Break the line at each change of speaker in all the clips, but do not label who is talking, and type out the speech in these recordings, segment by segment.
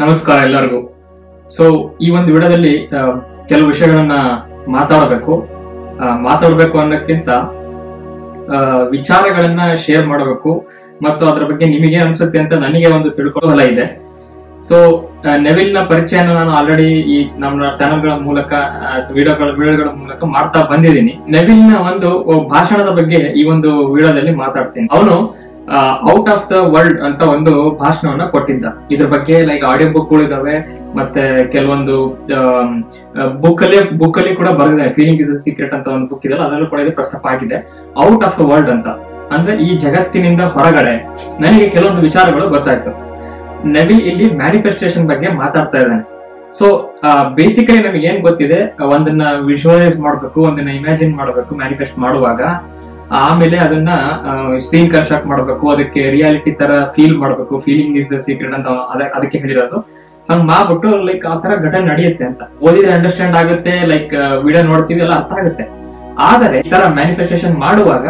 ನಮಸ್ಕಾರ ಎಲ್ಲರಿಗೂ. ಸೊ ಈ ಒಂದು ವಿಡಿಯೋದಲ್ಲಿ ಕೆಲವು ವಿಷಯಗಳನ್ನ ಮಾತಾಡಬೇಕು ಅನ್ನೋಕ್ಕಿಂತ ವಿಚಾರಗಳನ್ನ ಶೇರ್ ಮಾಡಬೇಕು ಮತ್ತು ಅದರ ಬಗ್ಗೆ ನಿಮಗೆ ಅನ್ಸುತ್ತೆ ಅಂತ ನನಗೆ ಒಂದು ತಿಳ್ಕೊಳ್ಳೋ ಇದೆ. ಸೊ ನೆವಿಲ್ ನ ಪರಿಚಯನ ನಾನು ಆಲ್ರೆಡಿ ಈ ನಮ್ಮ ಚಾನೆಲ್ಗಳ ಮೂಲಕ ವಿಡಿಯೋಗಳ ಮೂಲಕ ಮಾಡ್ತಾ ಬಂದಿದ್ದೀನಿ. ನೆವಿಲ್ ನ ಒಂದು ಭಾಷಣದ ಬಗ್ಗೆ ಈ ಒಂದು ವಿಡಿಯೋದಲ್ಲಿ ಮಾತಾಡ್ತೀನಿ. ಅವನು ಔಟ್ ಆಫ್ ದ ವರ್ಲ್ಡ್ ಅಂತ ಒಂದು ಭಾಷಣವನ್ನ ಕೊಟ್ಟಿದ್ದ. ಇದ್ರ ಬಗ್ಗೆ ಲೈಕ್ ಆಡಿಯೋ ಬುಕ್ ಗಳಿದಾವೆ, ಮತ್ತೆ ಕೆಲವೊಂದು ಬುಕ್ ಅಲ್ಲಿ ಕೂಡ ಬರೆದಿದೆ. ಫೀಲಿಂಗ್ ಇಸ್ ದ ಸೀಕ್ರೆಟ್ ಅಂತ ಒಂದು ಬುಕ್ ಇದೆ, ಅದರಲ್ಲೂ ಕೂಡ ಇದು ಪ್ರಸ್ತಾಪ ಆಗಿದೆ. ಔಟ್ ಆಫ್ ದ ವರ್ಲ್ಡ್ ಅಂತ ಅಂದ್ರೆ ಈ ಜಗತ್ತಿನಿಂದ ಹೊರಗಡೆ ನನಗೆ ಕೆಲವೊಂದು ವಿಚಾರಗಳು ಗೊತ್ತಾಯ್ತು. ನೆವಿಲ್ ಇಲ್ಲಿ ಮ್ಯಾನಿಫೆಸ್ಟೇಷನ್ ಬಗ್ಗೆ ಮಾತಾಡ್ತಾ ಇದ್ದಾನೆ. ಸೊ ಬೇಸಿಕಲಿ ನಮಗೆ ಏನ್ ಗೊತ್ತಿದೆ, ಒಂದನ್ನ ವಿಜುವಲೈಸ್ ಮಾಡ್ಬೇಕು, ಒಂದನ್ನ ಇಮ್ಯಾಜಿನ್ ಮಾಡಬೇಕು ಮ್ಯಾನಿಫೆಸ್ಟ್ ಮಾಡುವಾಗ. ಆಮೇಲೆ ಅದನ್ನ ಸೀನ್ ಕನ್ಸ್ಟ್ರಕ್ಟ್ ಮಾಡಬೇಕು, ಅದಕ್ಕೆ ರಿಯಾಲಿಟಿ ತರ ಫೀಲ್ ಮಾಡಬೇಕು. ಫೀಲಿಂಗ್ ಇಸ್ ದ ಸೀಕ್ರೆಟ್ ಅಂತ ಅದಕ್ಕೆ ಹೇಳಿರೋದು. ಹಂಗ್ ಮಾಡ್ಬಿಟ್ಟು ಲೈಕ್ ಆ ತರ ಘಟನೆ ನಡೆಯುತ್ತೆ ಅಂತ ಓದಿದ್ರೆ ಅಂಡರ್ಸ್ಟ್ಯಾಂಡ್ ಆಗುತ್ತೆ. ಲೈಕ್ ವಿಡಿಯೋ ನೋಡ್ತೀವಿ ಎಲ್ಲ ಅರ್ಥ ಆಗುತ್ತೆ. ಆದರೆ ಈ ತರ ಮ್ಯಾನಿಫೆಸ್ಟೇಷನ್ ಮಾಡುವಾಗ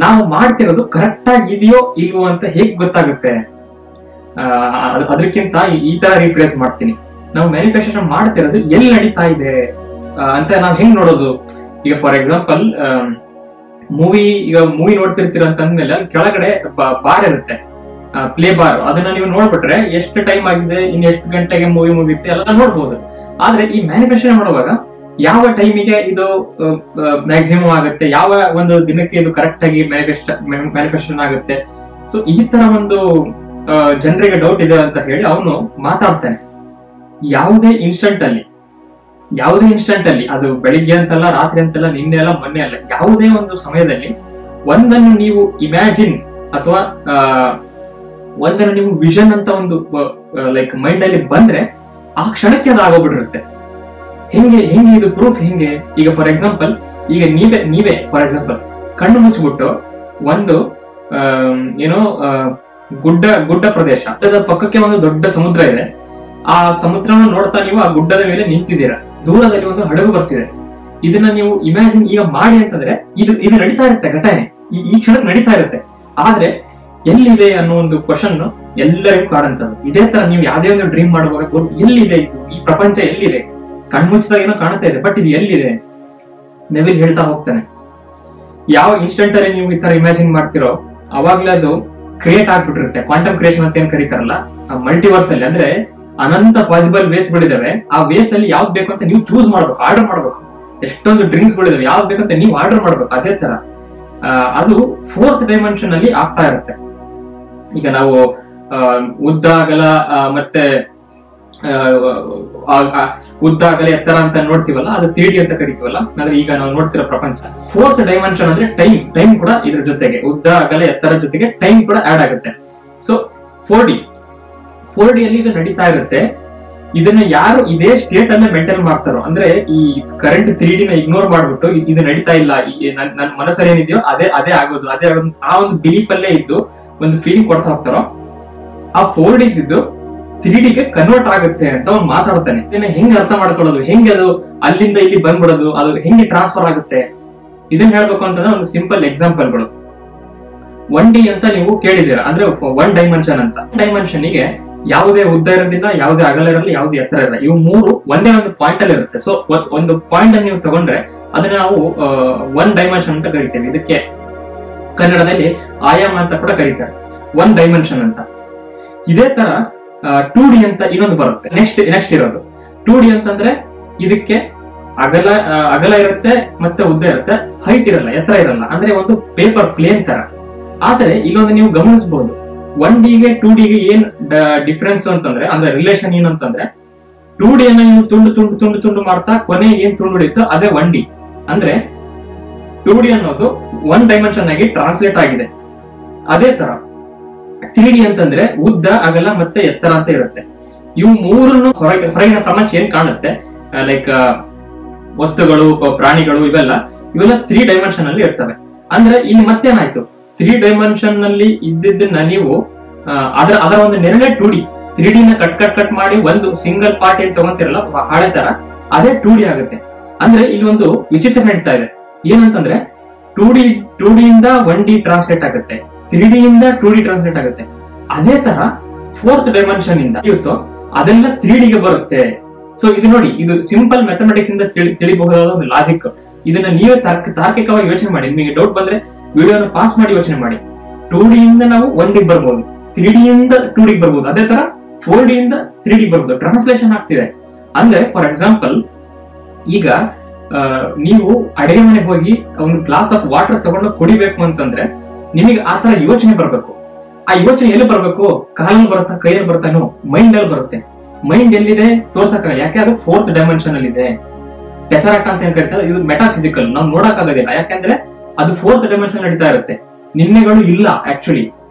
ನಾವು ಮಾಡ್ತಿರೋದು ಕರೆಕ್ಟ್ ಆಗಿದೆಯೋ ಇಲ್ವೋ ಅಂತ ಹೇಗ್ ಗೊತ್ತಾಗುತ್ತೆ? ಅದಕ್ಕಿಂತ ಈ ತರ ರಿಫ್ರೇಸ್ ಮಾಡ್ತೀನಿ. ನಾವು ಮ್ಯಾನಿಫೆಸ್ಟೇಷನ್ ಮಾಡ್ತಿರೋದು ಎಲ್ಲಿ ನಡೀತಾ ಇದೆ ಅಂತ ನಾವ್ ಹೆಂಗ್ ನೋಡೋದು? ಈಗ ಫಾರ್ ಎಕ್ಸಾಂಪಲ್ ಮೂವಿ ನೋಡ್ತಿರ್ತೀರ ಅಂತಂದ್ಮೇಲೆ ಕೆಳಗಡೆ ಬಾರ್ ಇರುತ್ತೆ, ಪ್ಲೇ ಬಾರ್. ಅದನ್ನ ನೀವು ನೋಡ್ಬಿಟ್ರೆ ಎಷ್ಟು ಟೈಮ್ ಆಗಿದೆ, ಇನ್ ಎಷ್ಟು ಗಂಟೆಗೆ ಮೂವಿ ಮುಗಿಯುತ್ತೆ ಎಲ್ಲ ನೋಡ್ಬೋದು. ಆದ್ರೆ ಈ ಮ್ಯಾನಿಫೆಸ್ಟೇಷನ್ ಮಾಡುವಾಗ ಯಾವ ಟೈಮಿಗೆ ಇದು ಮ್ಯಾಕ್ಸಿಮಮ್ ಆಗುತ್ತೆ, ಯಾವ ಒಂದು ದಿನಕ್ಕೆ ಇದು ಕರೆಕ್ಟ್ ಆಗಿ ಮ್ಯಾನಿಫೆಸ್ಟೇಷನ್ ಆಗುತ್ತೆ. ಸೊ ಈ ತರ ಒಂದು ಜನರಿಗೆ ಡೌಟ್ ಇದೆ ಅಂತ ಹೇಳಿ ಅವನು ಮಾತಾಡ್ತಾನೆ. ಯಾವುದೇ ಇನ್ಸ್ಟಂಟ್ ಅಲ್ಲಿ ಅದು ಬೆಳಿಗ್ಗೆ ಅಂತಲ್ಲ, ರಾತ್ರಿ ಅಂತಲ್ಲ, ನಿನ್ನೆ ಅಲ್ಲ, ಮೊನ್ನೆ ಅಲ್ಲ, ಯಾವುದೇ ಒಂದು ಸಮಯದಲ್ಲಿ ಒಂದನ್ನು ನೀವು ಇಮ್ಯಾಜಿನ್ ಅಥವಾ ಒಂದನ್ನು ನೀವು ವಿಷನ್ ಅಂತ ಒಂದು ಲೈಕ್ ಮೈಂಡ್ ಅಲ್ಲಿ ಬಂದ್ರೆ ಆ ಕ್ಷಣಕ್ಕೆ ಅದು ಆಗೋಗ್ಬಿಟ್ಟಿರುತ್ತೆ. ಹೆಂಗೆ ಇದು ಪ್ರೂಫ್ ಹೆಂಗೆ? ಈಗ ಫಾರ್ ಎಕ್ಸಾಂಪಲ್ ಈಗ ನೀವೇ ಫಾರ್ ಎಕ್ಸಾಂಪಲ್ ಕಣ್ಣು ಮುಚ್ಚಿಬಿಟ್ಟು ಒಂದು ಗುಡ್ಡ ಪ್ರದೇಶ, ಅದರ ಪಕ್ಕಕ್ಕೆ ಒಂದು ದೊಡ್ಡ ಸಮುದ್ರ ಇದೆ. ಆ ಸಮುದ್ರವನ್ನು ನೋಡ್ತಾ ನೀವು ಆ ಗುಡ್ಡದ ಮೇಲೆ ನಿಂತಿದ್ದೀರಾ, ದೂರದಲ್ಲಿ ಒಂದು ಹಡಗು ಬರ್ತಿದೆ. ಇದನ್ನ ನೀವು ಇಮ್ಯಾಜಿನ್ ಈಗ ಮಾಡಿ ಅಂತಂದ್ರೆ ಇದು ನಡೀತಾ ಇರುತ್ತೆ, ಘಟನೆ ಈ ಕ್ಷಣಕ್ಕೆ ನಡೀತಾ ಇರುತ್ತೆ. ಆದ್ರೆ ಎಲ್ಲಿದೆ ಅನ್ನೋ ಒಂದು ಕ್ವಶನ್ ಎಲ್ಲರಿಗೂ ಕಾಡಂತದ್ದು. ಇದೇ ತರ ನೀವು ಯಾವ್ದೇ ಒಂದು ಡ್ರೀಮ್ ಮಾಡುವಾಗ ಎಲ್ಲಿದೆ ಇದು, ಈ ಪ್ರಪಂಚ ಎಲ್ಲಿದೆ? ಕಣ್ಮುಚ್ಚಿದಾಗ ಏನೋ ಕಾಣ್ತಾ ಇದೆ, ಬಟ್ ಇದು ಎಲ್ಲಿದೆ? ನೆವಿಲ್ ಹೇಳ್ತಾ ಹೋಗ್ತಾನೆ. ಯಾವ ಇನ್ಸ್ಟೆಂಟ್ ಅಲ್ಲಿ ನೀವು ಈ ತರ ಇಮ್ಯಾಜಿನ್ ಮಾಡ್ತಿರೋ ಅವಾಗ್ಲೇ ಅದು ಕ್ರಿಯೇಟ್ ಆಗ್ಬಿಟ್ಟಿರುತ್ತೆ. ಕ್ವಾಂಟಮ್ ಕ್ರಿಯೇಷನ್ ಅಂತ ಏನ್ ಕರೀತಾರಲ್ಲ, ಮಲ್ಟಿವರ್ಸ್ ಅಲ್ಲಿ ಅಂದ್ರೆ ಅನಂತ ಪಾಸಿಬಲ್ ವೇಸ್ ಗಳಿದಾವೆ. ಆ ವೇಸ್ ಅಲ್ಲಿ ಯಾವ್ದು ಬೇಕು ಅಂತ ನೀವು ಚೂಸ್ ಮಾಡ್ಬೇಕು, ಆರ್ಡರ್ ಮಾಡ್ಬೇಕು. ಎಷ್ಟೊಂದು ಡ್ರಿಂಕ್ಸ್ ಗಳಿದಾವೆ, ಯಾವ್ದು ಬೇಕಂತ ನೀವು ಆರ್ಡರ್ ಮಾಡ್ಬೇಕು. ಅದೇ ತರ ಅದು 4th ಡೈಮೆನ್ಷನ್ ಅಲ್ಲಿ ಆಗ್ತಾ ಇರುತ್ತೆ. ಈಗ ನಾವು ಉದ್ದ ಅಗಲ ಮತ್ತೆ ಎತ್ತರ ಅಂತ ನೋಡ್ತೀವಲ್ಲ, ಅದು 3D ಅಂತ ಕರಿತೀವಲ್ಲ. ಅಂದ್ರೆ ಈಗ ನಾವು ನೋಡ್ತಿರೋ ಪ್ರಪಂಚ 4th ಡೈಮೆನ್ಷನ್ ಅಂದ್ರೆ ಟೈಮ್ ಕೂಡ ಇದ್ರ ಜೊತೆಗೆ, ಉದ್ದ ಅಗಲ ಎತ್ತರ ಜೊತೆಗೆ ಟೈಮ್ ಕೂಡ ಆಡ್ ಆಗುತ್ತೆ. ಸೊ 4D ಅಲ್ಲಿ ಇದು ನಡೀತಾ ಇರುತ್ತೆ. ಇದನ್ನ ಯಾರು ಇದೇ ಸ್ಟೇಟ್ ಅಲ್ಲೇ ಮೇಂಟೈನ್ ಮಾಡ್ತಾರೋ, ಅಂದ್ರೆ ಈ ಕರೆಂಟ್ 3D ನ ಇಗ್ನೋರ್ ಮಾಡ್ಬಿಟ್ಟು ಇದು ನಡೀತಾ ಇಲ್ಲ, ನನ್ನ ಮನಸ್ಸಲ್ಲಿ ಏನಿದೆಯೋ ಅದೇ ಆಗೋದು ಆ ಒಂದು ಬಿಲೀಫ್ ಅಲ್ಲೇ ಇದ್ದು ಒಂದು ಫೀಲಿಂಗ್ ಕೊಡ್ತಾ ಹೋಗ್ತಾರೋ, ಆ 4D ಇದ್ದು 3D ಗೆ ಕನ್ವರ್ಟ್ ಆಗುತ್ತೆ ಅಂತ ಅವ್ನು ಮಾತಾಡ್ತಾನೆ. ಇದನ್ನ ಹೆಂಗ್ ಅರ್ಥ ಮಾಡ್ಕೊಳ್ಳೋದು, ಹೆಂಗೆ ಅದು ಅಲ್ಲಿಂದ ಇಲ್ಲಿ ಬಂದ್ಬಿಡೋದು, ಅದು ಹೆಂಗೆ ಟ್ರಾನ್ಸ್ಫರ್ ಆಗುತ್ತೆ? ಇದನ್ನ ಹೇಳ್ಬೇಕು ಅಂತಂದ್ರೆ ಒಂದು ಸಿಂಪಲ್ ಎಕ್ಸಾಂಪಲ್ಗಳು. 1D ಅಂತ ನೀವು ಕೇಳಿದೀರಾ, ಅಂದ್ರೆ 1 ಡೈಮೆನ್ಷನ್ ಅಂತ. ಡೈಮೆನ್ಷನ್ ಗೆ ಯಾವುದೇ ಉದ್ದ ಇರೋದಿಲ್ಲ, ಯಾವುದೇ ಅಗಲ ಇರಲ್ಲ, ಯಾವುದೇ ಎತ್ತರ ಇರಲ್ಲ. ಇವು ಮೂರು ಒಂದೇ ಒಂದು ಪಾಯಿಂಟ್ ಅಲ್ಲಿ ಇರುತ್ತೆ. ಸೊ ಒಂದು ಪಾಯಿಂಟ್ ಅನ್ನು ನೀವು ತಗೊಂಡ್ರೆ ಅದನ್ನ ನಾವು 1 ಡೈಮೆನ್ಷನ್ ಅಂತ ಕರಿತೇವೆ. ಇದಕ್ಕೆ ಕನ್ನಡದಲ್ಲಿ ಆಯಾಮ ಅಂತ ಕೂಡ ಕರೀತಾರೆ, 1 ಡೈಮೆನ್ಷನ್ ಅಂತ. ಇದೇ ತರ 2D ಅಂತ ಇನ್ನೊಂದು ಬರುತ್ತೆ. ನೆಕ್ಸ್ಟ್ ಇರೋದು 2D ಅಂತಂದ್ರೆ ಇದಕ್ಕೆ ಅಗಲ ಇರುತ್ತೆ ಮತ್ತೆ ಉದ್ದ ಇರುತ್ತೆ, ಹೈಟ್ ಇರಲ್ಲ, ಎತ್ತರ ಇರಲ್ಲ. ಅಂದ್ರೆ ಒಂದು ಪೇಪರ್ ಪ್ಲೇನ್ ತರ. ಆದ್ರೆ ಇಲ್ಲೊಂದು ನೀವು ಗಮನಿಸಬಹುದು, 1D ಗೆ 2D ಗೆ ಏನ್ ಡಿಫರೆನ್ಸ್ ಅಂತಂದ್ರೆ, ಅಂದ್ರೆ ರಿಲೇಷನ್ ಏನಂತಂದ್ರೆ 2D ಅನ್ನ ನೀವು ತುಂಡು ಮಾಡ್ತಾ ಕೊನೆ ಏನ್ ತುಂಡು ಹಿಡಿಯುತ್ತೋ ಅದೇ 1D. ಅಂದ್ರೆ 2D ಅನ್ನೋದು 1 ಡೈಮೆನ್ಷನ್ ಆಗಿ ಟ್ರಾನ್ಸ್ಲೇಟ್ ಆಗಿದೆ. ಅದೇ ತರ 3D ಅಂತಂದ್ರೆ ಉದ್ದ ಅಗಲ ಮತ್ತೆ ಎತ್ತರ ಅಂತ ಇರುತ್ತೆ. ಇವು ಮೂರನ್ನು ಹೊರಗಿನ ಪ್ರಪಂಚ ಏನ್ ಕಾಣುತ್ತೆ, ಲೈಕ್ ವಸ್ತುಗಳು, ಪ್ರಾಣಿಗಳು, ಇವೆಲ್ಲ 3 ಡೈಮೆನ್ಷನ್ ಅಲ್ಲಿ ಇರ್ತವೆ. ಅಂದ್ರೆ ಇಲ್ಲಿ ಮತ್ತೇನಾಯ್ತು, 3 ಡೈಮೆನ್ಷನ್ ನಲ್ಲಿ ಇದ್ದಿದ್ದನ್ನ ನೀವು ಅದರ ಒಂದು ನೆರಳೆ 3D ನ ಕಟ್ ಮಾಡಿ ಒಂದು ಸಿಂಗಲ್ ಪಾರ್ಟ್ ಏನ್ ತಗೊಂತಿರಲ್ಲ ಹಾಳೆ ತರ, ಅದೇ 2D ಆಗುತ್ತೆ. ಅಂದ್ರೆ ಇಲ್ಲಿ ಒಂದು ವಿಚಿತ್ರ ನಡೀತಾ ಇದೆ. ಏನಂತಂದ್ರೆ 2D ಇಂದ 1D ಟ್ರಾನ್ಸ್ಲೇಟ್ ಆಗುತ್ತೆ, 3D ಇಂದ 2D ಟ್ರಾನ್ಸ್ಲೇಟ್ ಆಗುತ್ತೆ. ಅದೇ ತರ 4th ಡೈಮೆನ್ಷನ್ ಇಂದ ಇರುತ್ತೋ ಅದೆಲ್ಲ 3D ಗೆ ಬರುತ್ತೆ. ಸೊ ಇದು ನೋಡಿ, ಇದು ಸಿಂಪಲ್ ಮ್ಯಾಥಮೆಟಿಕ್ಸ್ ಇಂದ ತಿಳಿಬಹುದಾದ ಒಂದು ಲಾಜಿಕ್. ಇದನ್ನ ನೀವೇ ತಾರ್ಕಿಕವಾಗಿ ಯೋಚನೆ ಮಾಡಿ. ನಿಮಗೆ ಡೌಟ್ ಬಂದ್ರೆ ವಿಡಿಯೋನ ಪಾಸ್ ಮಾಡಿ ಯೋಚನೆ ಮಾಡಿ. 2D ಇಂದ ನಾವು 1D ಬರ್ಬೋದು, 3D ಇಂದ 2D ಬರ್ಬೋದು, ಅದೇ ತರ 4D ಇಂದ 3D ಬರ್ಬೋದು. ಟ್ರಾನ್ಸ್ಲೇಷನ್ ಆಗ್ತಿದೆ. ಅಂದ್ರೆ ಫಾರ್ ಎಕ್ಸಾಂಪಲ್, ಈಗ ನೀವು ಅಡಿಗೆ ಮನೆಗೆ ಹೋಗಿ ಒಂದು ಗ್ಲಾಸ್ ಆಫ್ ವಾಟರ್ ತಗೊಂಡು ಕುಡಿಬೇಕು ಅಂತಂದ್ರೆ ನಿಮಗೆ ಆತರ ಯೋಚನೆ ಬರ್ಬೇಕು. ಆ ಯೋಚನೆ ಎಲ್ಲಿ ಬರ್ಬೇಕು? ಕಾಲಲ್ಲಿ ಬರುತ್ತಾ, ಕೈಯಲ್ಲಿ ಬರ್ತಾನೋ, ಮೈಂಡ್ ಅಲ್ಲಿ ಬರುತ್ತೆ. ಮೈಂಡ್ ಎಲ್ಲಿದೆ ತೋರ್ಸಕ್ಕಾಗಲ್ಲ, ಯಾಕೆ ಅದು 4th ಡೈಮೆನ್ಷನ್ ಅಲ್ಲಿ ಇದೆ. ಟೆಸರಾಕ್ಟ್ ಅಂತ ಏನ್ ಕರೀತಾರೆ, ಇದು ಮೆಟಾಫಿಸಿಕಲ್, ನಾವು ನೋಡಕ್ ಆಗೋದಿಲ್ಲ. ಯಾಕಂದ್ರೆ ಅದು 4th ಡೈಮೆನ್ಷನ್ ನಡೀತಾ ಇರುತ್ತೆ. ನಿನ್ನೆಗಳು ಇಲ್ಲ, ಆಕ್ಚುಲಿ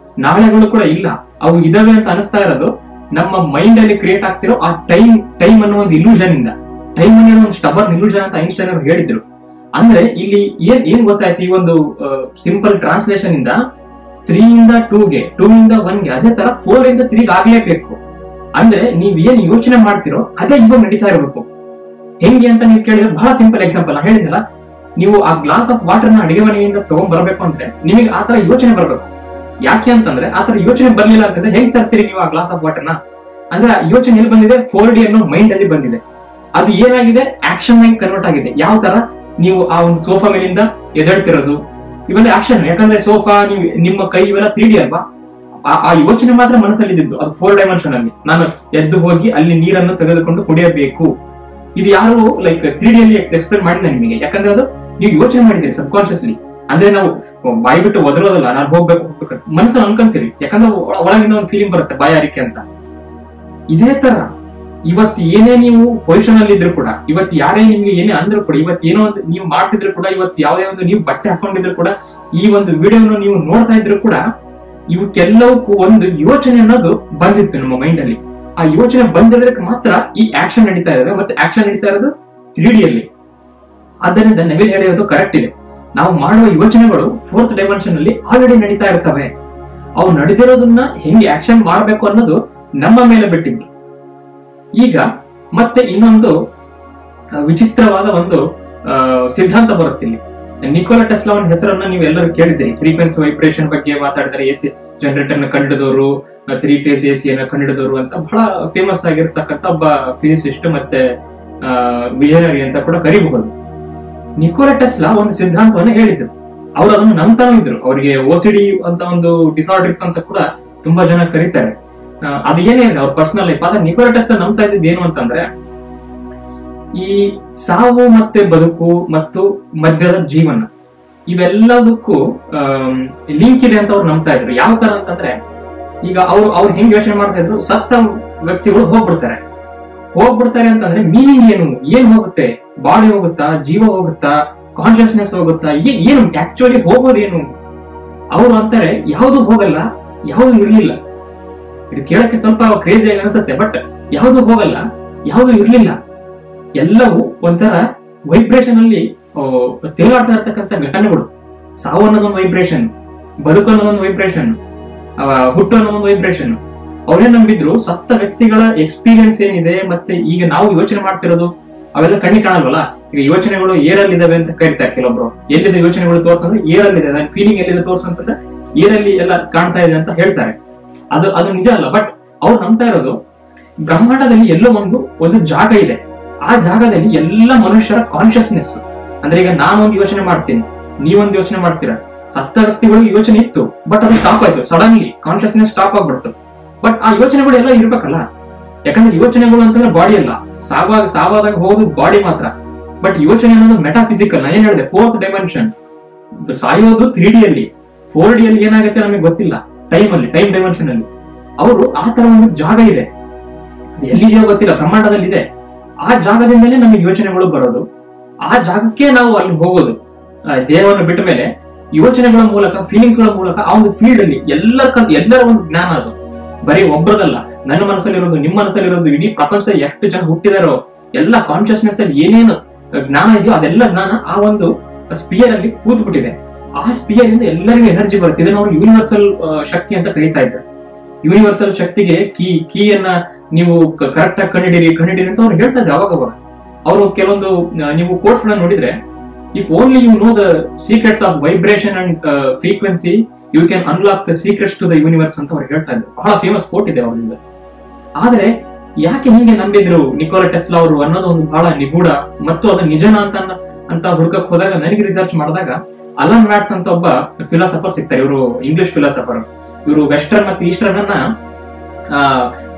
ನಾಳೆಗಳು ಕೂಡ ಇಲ್ಲ, ಅವು ಇದಾವೆ ಅಂತ ಅನಿಸ್ತಾ ಇರೋದು ನಮ್ಮ ಮೈಂಡ್ ಅಲ್ಲಿ ಕ್ರಿಯೇಟ್ ಆಗ್ತಿರೋ ಆ ಟೈಮ್ ಅನ್ನೋ ಒಂದು ಇಲ್ಯೂಷನ್ ಇಂದ. ಟೈಮ್ ಅನ್ನೋ ಒಂದು ಸ್ಟಬರ್ನ್ ಇಲ್ಯೂಷನ್ ಅಂತ ಐನ್ಸ್ಟೈನ್ ಅವರು ಹೇಳಿದ್ರು. ಅಂದ್ರೆ ಇಲ್ಲಿ ಏನ್ ಗೊತ್ತಾಯ್ತು, ಈ ಒಂದು ಸಿಂಪಲ್ ಟ್ರಾನ್ಸ್ಲೇಷನ್ ಇಂದ 3 ಇಂದ 2 ಗೆ, 2 ಇಂದ 1 ಗೆ, ಅದೇ ತರ 4 ಇಂದ 3 ಗೆ ಆಗ್ಲೇಬೇಕು. ಅಂದ್ರೆ ನೀವ್ ಏನ್ ಯೋಚನೆ ಮಾಡ್ತಿರೋ ಅದೇ ಇವಾಗ ನಡೀತಾ ಇರಬೇಕು. ಹೆಂಗೆ ಅಂತ ನೀವು ಕೇಳಿದ್ರೆ ಬಹಳ ಸಿಂಪಲ್ ಎಕ್ಸಾಂಪಲ್ ನಾ ಹೇಳಿದ್ನಲ್ಲ, ನೀವು ಆ ಗ್ಲಾಸ್ ಆಫ್ ವಾಟರ್ ನ ಅಡಿಗೆ ಮನೆಯಿಂದ ತಗೊಂಡ್ ಬರ್ಬೇಕು ಅಂದ್ರೆ ನಿಮಗೆ ಆತರ ಯೋಚನೆ ಬರ್ಬೇಕು. ಯಾಕೆ ಅಂತಂದ್ರೆ ಆತರ ಯೋಚನೆ ಬರ್ಲಿಲ್ಲ ಅಂತಂದ್ರೆ ಹೆಂಗ್ ತರ್ತೀರಿ ನೀವು ಆ ಗ್ಲಾಸ್ ಆಫ್ ವಾಟರ್ ನ? ಅಂದ್ರೆ ಯೋಚನೆ ಎಲ್ಲಿ ಬಂದಿದೆ? 4D ಅನ್ನೋ ಮೈಂಡ್ ಅಲ್ಲಿ ಬಂದಿದೆ. ಅದು ಏನಾಗಿದೆ? ಆಕ್ಷನ್ ಆಗಿ ಕನ್ವರ್ಟ್ ಆಗಿದೆ. ಯಾವ ತರ ನೀವು ಆ ಒಂದು ಸೋಫಾ ಮೇಲಿಂದ ಎದ್ದೇಳ್ತಿರೋದು ಇವೆಲ್ಲ ಆಕ್ಷನ್. ಯಾಕಂದ್ರೆ ಸೋಫಾ, ನೀವು ನಿಮ್ಮ ಕೈ ಇವೆಲ್ಲ 3D ಅಲ್ವಾ? ಆ ಯೋಚನೆ ಮಾತ್ರ ಮನಸ್ಸಲ್ಲಿ ಇದ್ದು ಅದು 4 ಡೈಮೆನ್ಷನ್ ಅಲ್ಲಿ. ನಾನು ಎದ್ದು ಹೋಗಿ ಅಲ್ಲಿ ನೀರನ್ನು ತೆಗೆದುಕೊಂಡು ಕುಡಿಯಬೇಕು. ಇದು ಯಾರು ಲೈಕ್ 3D ಅಲ್ಲಿ ಎಕ್ಸ್ಪ್ಲೇನ್ ಮಾಡಿಲ್ಲ ನಿಮಗೆ. ಯಾಕಂದ್ರೆ ಅದು ನೀವು ಯೋಚನೆ ಮಾಡಿದ್ದೀರಿ ಸಬ್ ಕಾನ್ಶಿಯಸ್ಲಿ. ಅಂದ್ರೆ ನಾವು ಬಾಯಿ ಬಿಟ್ಟು ಒದರೋದಲ್ಲ, ನಾನು ಹೋಗ್ಬೇಕು ಮನಸ್ಸಲ್ಲಿ ಅನ್ಕೊಂತೀರಿ. ಯಾಕಂದ್ರೆ ಒಳಗಿಂದ ಒಂದು ಫೀಲಿಂಗ್ ಬರುತ್ತೆ, ಬಾಯಾರಿಕೆ ಅಂತ. ಇದೇ ತರ ಇವತ್ತು ಏನೇ ನೀವು ಪೊಸಿಷನ್ ಅಲ್ಲಿ ಇದ್ರು ಕೂಡ, ಇವತ್ತು ಯಾರೇ ನಿಮ್ಗೆ ಏನೇ ಅಂದ್ರು ಕೂಡ, ಇವತ್ತು ಏನೋ ಒಂದು ನೀವು ಮಾಡ್ತಿದ್ರು ಕೂಡ, ಇವತ್ತು ಯಾವುದೇ ಒಂದು ನೀವು ಬಟ್ಟೆ ಹಾಕೊಂಡಿದ್ರು ಕೂಡ, ಈ ಒಂದು ವಿಡಿಯೋನ ನೀವು ನೋಡ್ತಾ ಇದ್ರು ಕೂಡ, ಇವಕ್ಕೆಲ್ಲವಕ್ಕೂ ಒಂದು ಯೋಚನೆ ಅನ್ನೋದು ಬಂದಿತ್ತು ನಮ್ಮ ಮೈಂಡ್ ಅಲ್ಲಿ. ಆ ಯೋಚನೆ ಬಂದಿರೋದಕ್ಕೆ ಮಾತ್ರ ಈ ಆಕ್ಷನ್ ನಡೀತಾ ಇದೆ. ಮತ್ತೆ ಆಕ್ಷನ್ ನಡೀತಾ ಇರೋದು 3D ಅಲ್ಲಿ. ಆದ್ದರಿಂದ ನವಿಲ್ ಹೇಳಿರೋದು ಕರೆಕ್ಟ್ ಇದೆ. ನಾವು ಮಾಡುವ ಯೋಚನೆಗಳು 4th ಡೈಮೆನ್ಷನ್ ಅಲ್ಲಿ ಆಲ್ರೆಡಿ ನಡೀತಾ ಇರ್ತವೆ. ಅವು ನಡೆದಿರೋದನ್ನ ಹೆಂಗೆ ಆಕ್ಷನ್ ಮಾಡಬೇಕು ಅನ್ನೋದು ನಮ್ಮ ಮೇಲೆ ಬಿಟ್ಟಿದ್ದು. ಈಗ ಮತ್ತೆ ಇನ್ನೊಂದು ವಿಚಿತ್ರವಾದ ಒಂದು ಸಿದ್ಧಾಂತ ಬರುತ್ತಿಲ್ಲ. ನಿಕೋಲಾ ಟೆಸ್ಲಾ ಅವನ ಹೆಸರನ್ನ ನೀವು ಎಲ್ಲರೂ ಕೇಳಿದ್ದೀರಿ. ಫ್ರೀಕ್ವೆನ್ಸಿ ವೈಬ್ರೇಷನ್ ಬಗ್ಗೆ ಮಾತಾಡಿದರೆ, ಎಸಿ ಜನರೇಟರ್ ನ ಕಂಡಿಡಿದವರು, 3 ಫೇಸ್ ಎಸಿ ಅನ್ನ ಕಂಡಿಡಿದವರು ಅಂತ ಬಹಳ ಫೇಮಸ್ ಆಗಿರ್ತಕ್ಕಂಥ ಒಬ್ಬ ಫಿಸಿಸಿಸ್ಟ್ ಮತ್ತೆ ವಿಷನರಿ ಅಂತ ಕೂಡ ಕರಿಬಹುದು. ನಿಕೋಲಾ ಟೆಸ್ಲಾ ಒಂದು ಸಿದ್ಧಾಂತವನ್ನ ಹೇಳಿದ್ರು. ಅವ್ರು ಅದನ್ನು ನಂಬ್ತಾನೂ ಇದ್ರು. ಅವರಿಗೆ OCD ಅಂತ ಒಂದು ಡಿಸಾರ್ಡರ್ ಇತ್ತು ಅಂತ ಕೂಡ ತುಂಬಾ ಜನ ಕರೀತಾರೆ. ಅದು ಏನೇ ಅವ್ರ ಪರ್ಸನಲ್ ಲೈಫ್. ಆದ್ರೆ ನಿಕೋಲಾ ಟೆಸ್ಲಾ ನಂಬ್ತಾ ಇದ್ದಿದ್ದು ಏನು ಅಂತಂದ್ರೆ, ಈ ಸಾವು ಮತ್ತೆ ಬದುಕು ಮತ್ತು ಮಧ್ಯದ ಜೀವನ ಇವೆಲ್ಲದಕ್ಕೂ ಲಿಂಕ್ ಇದೆ ಅಂತ ಅವ್ರು ನಂಬ್ತಾ ಇದ್ರು. ಯಾವ ತರ ಅಂತಂದ್ರೆ, ಈಗ ಅವ್ರು ಹೆಂಗ್ ಯೋಚನೆ ಮಾಡ್ತಾ ಇದ್ರು, ಸತ್ತ ವ್ಯಕ್ತಿಗಳು ಹೋಗ್ಬಿಡ್ತಾರೆ ಅಂತಂದ್ರೆ ಮೀನಿಂಗ್ ಏನ್ ಹೋಗುತ್ತೆ? ಬಾಡಿ ಹೋಗುತ್ತಾ, ಜೀವ ಹೋಗುತ್ತಾ, ಕಾನ್ಶಿಯಸ್ನೆಸ್ ಹೋಗುತ್ತಾ, ಏನು ಆಕ್ಚುಲಿ ಹೋಗೋದೇನು? ಅವ್ರು ಅಂತಾರೆ ಯಾವ್ದು ಹೋಗಲ್ಲ, ಯಾವ್ದು ಇರ್ಲಿಲ್ಲ. ಇದು ಕೇಳಕ್ಕೆ ಸ್ವಲ್ಪ ಕ್ರೇಜಿ ಆಗಿ ಅನ್ಸುತ್ತೆ, ಬಟ್ ಯಾವ್ದು ಹೋಗಲ್ಲ, ಯಾವ್ದು ಇರ್ಲಿಲ್ಲ, ಎಲ್ಲವೂ ಒಂಥರ ವೈಬ್ರೇಷನ್ ಅಲ್ಲಿ ತೇಲಾಡ್ತಾ ಇರ್ತಕ್ಕಂಥ ಘಟನೆಗಳು. ಸಾವು ಅನ್ನೋದೊಂದು ವೈಬ್ರೇಷನ್, ಬದುಕು ಅನ್ನೋದೊಂದು ವೈಬ್ರೇಷನ್, ಹುಟ್ಟು ಅನ್ನೋದೊಂದು ವೈಬ್ರೇಷನ್. ಅವ್ರೇನ್ ನಂಬಿದ್ರು, ಸತ್ತ ವ್ಯಕ್ತಿಗಳ ಎಕ್ಸ್ಪೀರಿಯನ್ಸ್ ಏನಿದೆ ಮತ್ತೆ ಈಗ ನಾವು ಯೋಚನೆ ಮಾಡ್ತಿರೋದು ಅವೆಲ್ಲ ಕಣ್ಣಿ ಕಾಣಲ್ವಲ್ಲ. ಈಗ ಯೋಚನೆಗಳು ಏರಲ್ಲಿ ಇದಾವೆ ಅಂತ ಕರೀತಾರೆ ಕೆಲವೊಬ್ರು. ಎಲ್ಲಿದೆ ಯೋಚನೆಗಳು ತೋರ್ಸಂದ್ರೆ ಏರಲ್ಲಿದೆ, ನನ್ನ ಫೀಲಿಂಗ್ ಎಲ್ಲಿದೆ ತೋರ್ಸಂತಂದ್ರೆ ಏರಲ್ಲಿ ಎಲ್ಲ ಕಾಣ್ತಾ ಇದೆ ಅಂತ ಹೇಳ್ತಾರೆ. ಅದು ನಿಜ ಅಲ್ಲ. ಬಟ್ ಅವ್ರು ನಂಬ್ತಾ ಇರೋದು, ಬ್ರಹ್ಮಾಂಡದಲ್ಲಿ ಎಲ್ಲೋ ಒಂದು ಜಾಗ ಇದೆ. ಆ ಜಾಗದಲ್ಲಿ ಎಲ್ಲ ಮನುಷ್ಯರ ಕಾನ್ಶಿಯಸ್ನೆಸ್, ಅಂದ್ರೆ ಈಗ ನಾನೊಂದು ಯೋಚನೆ ಮಾಡ್ತೀನಿ, ನೀವೊಂದು ಯೋಚನೆ ಮಾಡ್ತೀರಾ. ಸತ್ತ ವ್ಯಕ್ತಿಗಳು ಯೋಚನೆ ಇತ್ತು, ಬಟ್ ಅದು ಸ್ಟಾಪ್ ಆಯ್ತು. ಸಡನ್ಲಿ ಕಾನ್ಶಿಯಸ್ನೆಸ್ ಸ್ಟಾಪ್ ಆಗ್ಬಿಡ್ತು. ಬಟ್ ಆ ಯೋಚನೆಗಳು ಎಲ್ಲ ಇರ್ಬೇಕಲ್ಲ. ಯಾಕಂದ್ರೆ ಯೋಚನೆಗಳು ಅಂತಂದ್ರೆ ಬಾಡಿ ಅಲ್ಲ, ಸಾವಾದಾಗ ಹೋಗೋದು ಬಾಡಿ ಮಾತ್ರ. ಬಟ್ ಯೋಚನೆ ಅನ್ನೋದು ಮೆಟಾಫಿಸಿಕಲ್. ನಾ ಏನ್ ಹೇಳಿದೆ, 4th ಡೈಮೆನ್ಷನ್. ಸಾಯೋದು 3D ಅಲ್ಲಿ, 4D ಅಲ್ಲಿ ಏನಾಗುತ್ತೆ ನಮಗೆ ಗೊತ್ತಿಲ್ಲ. ಟೈಮ್ ಡೈಮೆನ್ಷನ್ ಅಲ್ಲಿ ಅವರು ಆ ತರ ಒಂದು ಜಾಗ ಇದೆ, ಎಲ್ಲಿದೆಯೋ ಗೊತ್ತಿಲ್ಲ, ಬ್ರಹ್ಮಾಂಡದಲ್ಲಿ ಇದೆ. ಆ ಜಾಗದಿಂದಲೇ ನಮಗೆ ಯೋಚನೆಗಳು ಬರೋದು. ಆ ಜಾಗಕ್ಕೆ ನಾವು ಅಲ್ಲಿ ಹೋಗೋದು. ದೇಹವನ್ನು ಬಿಟ್ಟ ಮೇಲೆ ಯೋಚನೆಗಳ ಮೂಲಕ, ಫೀಲಿಂಗ್ಸ್ ಗಳ ಮೂಲಕ ಆ ಒಂದು ಫೀಲ್ಡ್ ಅಲ್ಲಿ ಎಲ್ಲರ ಒಂದು ಜ್ಞಾನ. ಅದು ಬರೀ ಒಬ್ಬರದಲ್ಲ, ನನ್ನ ಮನಸ್ಸಲ್ಲಿರೋದು, ನಿಮ್ಮ ಮನಸ್ಸಲ್ಲಿರೋದು, ಇಡೀ ಪ್ರಪಂಚದ ಎಷ್ಟು ಜನ ಹುಟ್ಟಿದಾರೋ ಎಲ್ಲ ಕಾನ್ಶಿಯಸ್ನೆಸ್ ಅಲ್ಲಿ ಏನೇನು ಜ್ಞಾನ ಇದೆಯೋ ಅದೆಲ್ಲ ಜ್ಞಾನ ಆ ಒಂದು ಸ್ಪಿಯರ್ ಅಲ್ಲಿ ಕೂತ್ಬಿಟ್ಟಿದೆ. ಆ ಸ್ಪಿಯರ್ ಇಂದ ಎಲ್ಲರಿಗೂ ಎನರ್ಜಿ ಬರುತ್ತೆ. ಇದನ್ನ ಅವರು ಯೂನಿವರ್ಸಲ್ ಶಕ್ತಿ ಅಂತ ಕರೀತಾ ಇದ್ದಾರೆ. ಯೂನಿವರ್ಸಲ್ ಶಕ್ತಿಗೆ ಕೀಯನ್ನ ನೀವು ಕರೆಕ್ಟ್ ಆಗಿ ಕಂಡಿಡಿರಿ ಅಂತ ಅವ್ರು ಹೇಳ್ತಾ ಇದ್ದಾರೆ. ಅವಾಗ ಅವರು ಕೆಲವೊಂದು ನೀವು ಕೋರ್ಸ್ ಗಳನ್ನ ನೋಡಿದ್ರೆ, if only you know the secrets of vibration and frequency, you can unlock the secrets to the universe ಅಂತ ಅವ್ರು ಹೇಳ್ತಾ ಇದ್ದಾರೆ. ಬಹಳ ಫೇಮಸ್ ಕೋಟ್ ಇದೆ ಅವರಿಂದ. ಆದ್ರೆ ಯಾಕೆ ಹಿಂಗೆ ನಂಬಿದ್ರು ನಿಕೋಲಾ ಟೆಸ್ಲಾ ಅವರು ಅನ್ನೋದು ಒಂದು ಬಹಳ ನಿಗೂಢ ಮತ್ತು ಅದು ನಿಜನ ಅಂತ ಹುಡುಕಕ್ ಹೋದಾಗ ನನಗೆ ರಿಸರ್ಚ್ ಮಾಡಿದಾಗ ಅಲನ್ ವ್ಯಾಟ್ಸ್ ಅಂತ ಒಬ್ಬ ಫಿಲಾಸಫರ್ ಸಿಗ್ತಾರೆ. ಇವರು ಇಂಗ್ಲಿಷ್ ಫಿಲಾಸಫರ್. ಇವರು ವೆಸ್ಟರ್ನ್ ಮತ್ತು ಈಸ್ಟರ್ನ್ ಅನ್ನ